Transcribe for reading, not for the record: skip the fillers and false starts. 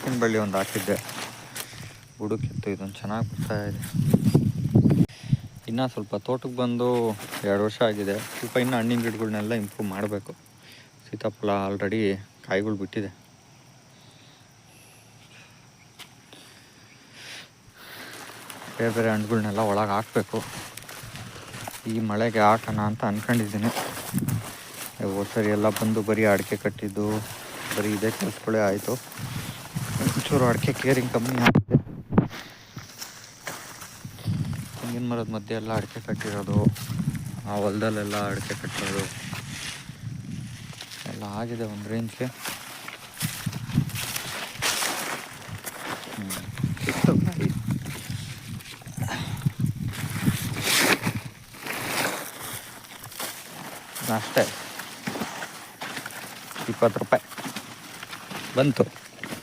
ಮೆಣಸಿನ ಬಳ್ಳಿ ಒಂದು ಹಾಕಿದ್ದೆ, ಬುಡಕ್ಕಿತ್ತು. ಇದೊಂದು ಚೆನ್ನಾಗಿ ಬರ್ತಾ ಇದೆ. ಇನ್ನೂ ಸ್ವಲ್ಪ ತೋಟಕ್ಕೆ ಬಂದು 2 ವರ್ಷ ಆಗಿದೆ. ಸ್ವಲ್ಪ ಇನ್ನೂ ಹಣ್ಣಿನ ಗಿಡಗಳನ್ನೆಲ್ಲ ಇಂಪ್ರೂವ್ ಮಾಡಬೇಕು. ಸೀತಾಫಲ ಆಲ್ರೆಡಿ ಕಾಯಿಗಳು ಬಿಟ್ಟಿದೆ. ಬೇರೆ ಬೇರೆ ಹಣ್ಣುಗಳನ್ನೆಲ್ಲ ಒಳಗೆ ಹಾಕಬೇಕು. ಈ ಮಳೆಗೆ ಹಾಕೋಣ ಅಂತ ಅಂದ್ಕೊಂಡಿದ್ದೀನಿ. ಹೋದ ಸರಿ ಎಲ್ಲ ಬಂದು ಬರೀ ಅಡಿಕೆ ಕಟ್ಟಿದ್ದು, ಬರೀ ಇದೇ ಕೆಲಸಗಳೇ ಆಯಿತು. ಒಂಚೂರು ಅಡಿಕೆ ಕೇರಿಂಗ್ ಕಮ್ಮಿ ಆಗಿದೆ. ತೆಂಗಿನ ಮರದ ಮಧ್ಯೆ ಎಲ್ಲ ಅಡಿಕೆ ಕಟ್ಟಿರೋದು, ಆ ಹೊಲದಲ್ಲೆಲ್ಲ ಅಡಿಕೆ ಕಟ್ಟಿರೋದು ಎಲ್ಲ ಆಗಿದೆ ಒಂದು ರೇಂಜ್ಗೆ. ಸಿಕ್ತು ಕಾಯಿ. ಅಷ್ಟೇ, 20 ರೂಪಾಯಿ ಬಂತು.